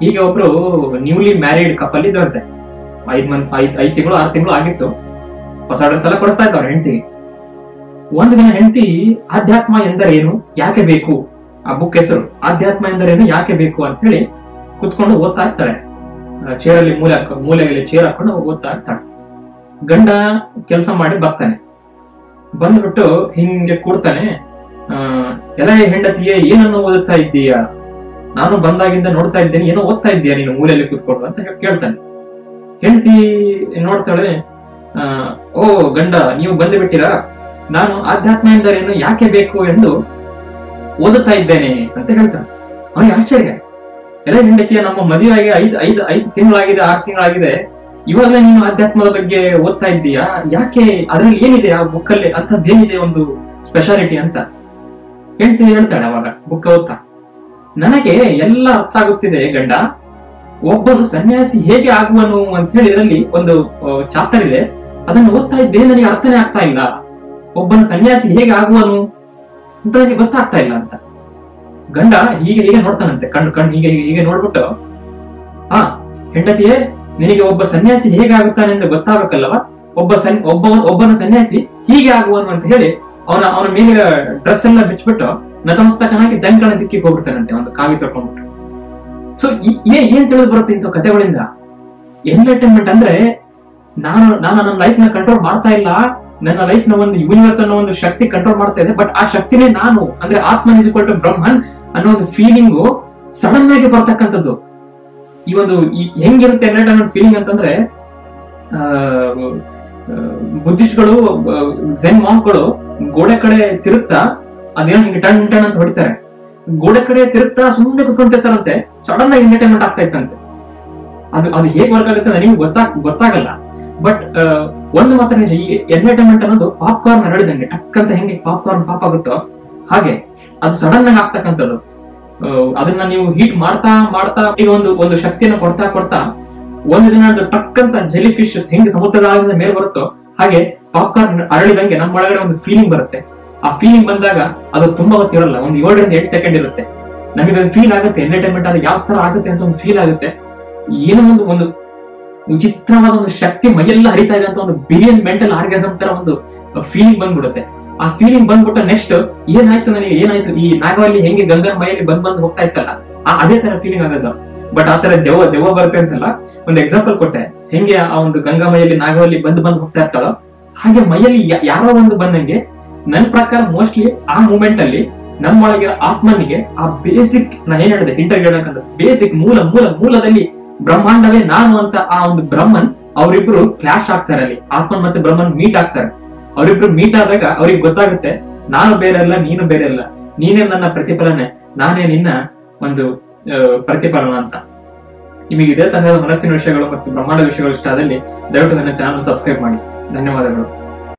ಈಗ ಒಬ್ರು ನ್ಯೂಲಿ ಮ್ಯಾರಿಡ್ ಕಪಲ್ ಇದ್ರಂತೆ. 5 ತಿಂಗಳು 6 ತಿಂಗಳು ಆಗಿತ್ತು. ಹೊಸ ಡ್ರೆಸ್ ಎಲ್ಲ ಕೊಡಿಸ್ತಾ ಇದ್ದವ್ರ ಹೆಂಡತಿಗೆ. ಒಂದು ದಿನ ಹೆಂಡತಿ ಆಧ್ಯಾತ್ಮ ಎಂದರೇನು, ಯಾಕೆ ಬೇಕು, ಆ ಬುಕ್ ಹೆಸರು ಆಧ್ಯಾತ್ಮ ಎಂದರೇನು, ಯಾಕೆ ಬೇಕು ಅಂತ ಹೇಳಿ ಕುತ್ಕೊಂಡು ಓದ್ತಾ ಇರ್ತಾಳೆ. ಚೇರಲ್ಲಿ ಮೂಲೆಯಲ್ಲಿ ಚೇರ್ ಹಾಕೊಂಡು ಓದ್ತಾ ಇರ್ತಾಳೆ. ಗಂಡ ಕೆಲಸ ಮಾಡಿ ಬರ್ತಾನೆ. ಬಂದ್ಬಿಟ್ಟು ಹಿಂಗೆ ಕೂಡ್ತಾನೆ, ಎಲ್ಲ ಹೆಂಡತಿಯೇ ಏನನ್ನು ಓದುತ್ತಾ ಇದ್ದೀಯಾ, ನಾನು ಬಂದಾಗಿಂದ ನೋಡ್ತಾ ಇದ್ದೇನೆ, ಏನೋ ಓದ್ತಾ ಇದ್ದೀಯಾ ನೀನು ಮೂಲೆಯಲ್ಲಿ ಕೂತ್ಕೊಂಡು ಅಂತ ಕೇಳ್ತಾನೆ. ಹೆಂಡತಿ ನೋಡ್ತಾಳೆ, ಓ ಗಂಡ ನೀವು ಬಂದು ಬಿಟ್ಟಿರಾ, ನಾನು ಆಧ್ಯಾತ್ಮ ಎಂದರೇನು ಯಾಕೆ ಬೇಕು ಎಂದು ಓದುತ್ತಾ ಇದ್ದೇನೆ ಅಂತ ಹೇಳ್ತಾನೆ. ಅವನಿಗೆ ಆಶ್ಚರ್ಯ, ಎಲ್ಲ ಹೆಂಡತಿಯ ನಮ್ಮ ಮದುವೆಯಾಗಿ 5 ತಿಂಗಳಾಗಿದೆ 6 ತಿಂಗಳಾಗಿದೆ, ಇವಾಗಲೇ ನೀನು ಆಧ್ಯಾತ್ಮದ ಬಗ್ಗೆ ಓದ್ತಾ ಇದ್ದೀಯಾ, ಯಾಕೆ, ಅದ್ರಲ್ಲಿ ಏನಿದೆ ಆ ಬುಕ್ ಅಲ್ಲಿ, ಅಂತದ್ದೇನಿದೆ ಒಂದು ಸ್ಪೆಷಾಲಿಟಿ ಅಂತ ಹೆಂಡತಿ ಹೇಳ್ತಾಳೆ. ಅವಾಗ ಬುಕ್ ಓದ್ತಾ, ನನಗೆ ಎಲ್ಲ ಅರ್ಥ ಆಗುತ್ತಿದೆ ಗಂಡ, ಒಬ್ಬನು ಸನ್ಯಾಸಿ ಹೇಗೆ ಆಗುವನು ಅಂತ ಹೇಳಿ ಇದರಲ್ಲಿ ಒಂದು ಚಾಪ್ಟರ್ ಇದೆ, ಅದನ್ನು ಓದ್ತಾ ಇದ್ದೆ, ನನಗೆ ಅರ್ಥನೇ ಆಗ್ತಾ ಇಲ್ಲ. ಒಬ್ಬನು ಸನ್ಯಾಸಿ ಹೇಗೆ ಆಗುವನು ಅಂತ ನನಗೆ ಗೊತ್ತಾಗ್ತಾ ಇಲ್ಲ ಅಂತ. ಗಂಡ ಹೀಗೆ ನೋಡ್ತಾನಂತೆ, ಕಣ್ಣು ಹೀಗೆ ನೋಡ್ಬಿಟ್ಟು, ಹೆಂಡತಿಯೇ ನಿನಗೆ ಒಬ್ಬ ಸನ್ಯಾಸಿ ಹೇಗೆ ಆಗುತ್ತಾನೆ ಅಂತ ಗೊತ್ತಾಗಬೇಕಲ್ಲವ, ಒಬ್ಬನ ಸನ್ಯಾಸಿ ಹೀಗೆ ಆಗುವನು ಅಂತ ಹೇಳಿ ಅವನ ಮೇಲೆ ಡ್ರೆಸ್ ಎಲ್ಲ ಬಿಚ್ಚಿಬಿಟ್ಟು ನತಮಸ್ತಕನಾಗಿ ದಂಕಣ ದಿಕ್ಕಿಗೆ ಹೋಗ್ಬಿಡ್ತಾನಂತೆ, ಒಂದು ಕಾವಿ ತೊಳ್ಕೊಂಡ್ಬಿಟ್ಟು. ಸೊ ಏನ್ ತಿಳಿದು ಬರುತ್ತೆ ಇಂಥ ಕಥೆಗಳಿಂದ? ಎನ್ಲೈಟನ್ಮೆಂಟ್ ಅಂದ್ರೆ ನಾನು ನನ್ನ ಲೈಫ್ ನ ಕಂಟ್ರೋಲ್ ಮಾಡ್ತಾ ಇಲ್ಲ, ನನ್ನ ಲೈಫ್ ನ ಒಂದು ಯೂನಿವರ್ಸ್ ಅನ್ನೋ ಒಂದು ಶಕ್ತಿ ಕಂಟ್ರೋಲ್ ಮಾಡ್ತಾ ಇದೆ. ಬಟ್ ಆ ಶಕ್ತಿನೇ ನಾನು, ಅಂದ್ರೆ ಆತ್ಮನ್ ಇಸ್ ಈಕ್ವಲ್ ಟು ಬ್ರಹ್ಮನ್ ಅನ್ನೋ ಒಂದು ಫೀಲಿಂಗು ಸಡನ್ ಆಗಿ ಬರ್ತಕ್ಕಂಥದ್ದು. ಈ ಒಂದು ಹೆಂಗಿರುತ್ತೆ ಎನ್ಲೈಟನ್ಮೆಂಟ್ ಫೀಲಿಂಗ್ ಅಂತಂದ್ರೆ, ಬುದ್ಧಿಸ್ಟ್ಗಳು, ಝೆನ್ ಮಾಂಕ್ಗಳು ಗೋಡೆ ಕಡೆ ತಿರುಗ್ತಾ ಅದೇನೋ ಹಿಂಗೆ ಟಣ್ ಟಣ್ ಅಂತ ಹೊಡಿತಾರೆ, ಗೋಡೆ ಕಡೆ ತಿರುಗ್ತಾ ಸುಮ್ಮನೆ ಕುತ್ಕೊಂತಿರ್ತಾರಂತೆ, ಸಡನ್ ಆಗಿ ಎಂಟರ್ಟೈನ್ಮೆಂಟ್ ಆಗ್ತಾ ಇತ್ತಂತೆ. ಅದು ಹೇಗ್ ವರ್ಕ್ ಆಗುತ್ತೆ ನಿಮ್ಗೆ ಗೊತ್ತಾಗಲ್ಲ. ಬಟ್ ಒಂದು ಮಾತ್ರ ನಿಜ, ಈ ಎಂಟರ್ಟೈನ್ಮೆಂಟ್ ಅನ್ನೋದು ಪಾಪ್ಕಾರ್ನ್ ಹರಡಿದಂಗೆ, ಟಕ್ಕಂತ ಹೆಂಗೆ ಪಾಪ್ಕಾರ್ನ್ ಪಾಪ್ ಆಗುತ್ತೋ ಹಾಗೆ ಅದು ಸಡನ್ ಆಗಿ ಆಗ್ತಕ್ಕಂಥದ್ದು. ಅದನ್ನ ನೀವು ಹೀಟ್ ಮಾಡ್ತಾ ಮಾಡ್ತಾ ಈಗ ಒಂದು ಶಕ್ತಿಯನ್ನು ಕೊಡ್ತಾ ಕೊಡ್ತಾ ಒಂದು ದಿನ ಅದು ಟಕ್ಕಂತ ಜೆಲಿ ಫಿಶ್ ಹೆಂಗೆ ಸಮುದ್ರದ ಮೇಲೆ ಬರುತ್ತೋ ಹಾಗೆ ಪಾಪ್ಕಾರ್ನ್ ಅರಳಿದಂಗೆ ನಮ್ಮ ಒಳಗಡೆ ಒಂದು ಫೀಲಿಂಗ್ ಬರುತ್ತೆ. ಆ ಫೀಲಿಂಗ್ ಬಂದಾಗ ಅದು ತುಂಬಾ ಹೊತ್ತಿರಲ್ಲ, ಒಂದು 7 ರಿಂದ 8 ಸೆಕೆಂಡ್ ಇರುತ್ತೆ. ನಮಗೆ ಅದು ಫೀಲ್ ಆಗುತ್ತೆ, ಎಂಟರ್ಟೈನ್ಮೆಂಟ್ ಅದು ಯಾವ ತರ ಆಗುತ್ತೆ ಅಂತ ಒಂದು ಫೀಲ್ ಆಗುತ್ತೆ. ಏನೋ ಒಂದು ವಿಚಿತ್ರವಾದ ಒಂದು ಶಕ್ತಿ ಮೈಯೆಲ್ಲ ಹರಿತಾ ಇದೆ ಅಂತ ಒಂದು ಬಿಲಿಯನ್ ಮೆಂಟಲ್ ಆರ್ಗ್ಯಾಸಮ್ ತರ ಒಂದು ಫೀಲಿಂಗ್ ಬಂದ್ಬಿಡುತ್ತೆ. ಆ ಫೀಲಿಂಗ್ ಬಂದ್ಬಿಟ್ಟು ನೆಕ್ಸ್ಟ್ ಏನಾಯ್ತು ನನಗೆ, ಏನಾಯ್ತು ಈ ನಾಗವಲ್ಲಿ ಹೆಂಗೆ ಗಂಗನ ಮೈಯಲ್ಲಿ ಬಂದ್ ಹೋಗ್ತಾ ಇತ್ತಲ್ಲ, ಅದೇ ತರ ಫೀಲಿಂಗ್ ಆಗೋದು. ಬಟ್ ಆ ತರ ದೆವ್ವ ಬರುತ್ತೆ ಅಂತಲ್ಲ, ಒಂದು ಎಕ್ಸಾಂಪಲ್ ಕೊಟ್ಟೆ, ಹೆಂಗೆ ಆ ಒಂದು ಗಂಗಾ ಮೈಯಲ್ಲಿ ನಾಗವಲ್ಲಿ ಬಂದ್ ಹೋಗ್ತಾ ಇರ್ತಾಳೋ ಹಾಗೆ ಮೈಯಲ್ಲಿ ಯಾರೋ ಒಂದು ಬಂದಂಗೆ. ನನ್ನ ಪ್ರಕಾರ ಮೋಸ್ಟ್ಲಿ ಆ ಮೂಮೆಂಟ್ ಅಲ್ಲಿ ನಮ್ಮೊಳಗಿರೋ ಆತ್ಮನಿಗೆ ಆ ಬೇಸಿಕ್, ನಾನು ಏನ್ ಹೇಳಿದೆ ಇಂಟರ್ವ್ಯೂ ಬೇಸಿಕ್ ಮೂಲದಲ್ಲಿ ಬ್ರಹ್ಮಾಂಡವೇ ನಾನು ಅಂತ ಆ ಒಂದು ಬ್ರಹ್ಮನ್, ಅವರಿಬ್ರು ಕ್ಲಾಶ್ ಆಗ್ತಾರೆ. ಅಲ್ಲಿ ಆತ್ಮನ್ ಮತ್ತೆ ಬ್ರಹ್ಮನ್ ಮೀಟ್ ಆಗ್ತಾರೆ. ಅವರಿಬ್ರು ಮೀಟ್ ಆದಾಗ ಅವ್ರಿಗೆ ಗೊತ್ತಾಗುತ್ತೆ, ನಾನು ಬೇರೆ ಅಲ್ಲ, ನೀನು ಬೇರೆ ಅಲ್ಲ, ನೀನೇ ನನ್ನ ಪ್ರತಿಫಲನೆ, ನಾನೇ ನಿನ್ನ ಒಂದು ಪ್ರತಿಫಲನ ಅಂತ. ನಿಮಗೆ ಇದೇ ತರಹದ ಮನಸ್ಸಿನ ವಿಷಯಗಳು ಮತ್ತು ಬ್ರಹ್ಮಾಂಡ ವಿಷಯಗಳು ಇಷ್ಟ ಆದಲ್ಲಿ ದಯವಿಟ್ಟು ನನ್ನ ಚಾನಲ್ ಸಬ್ಸ್ಕ್ರೈಬ್ ಮಾಡಿ. ಧನ್ಯವಾದಗಳು.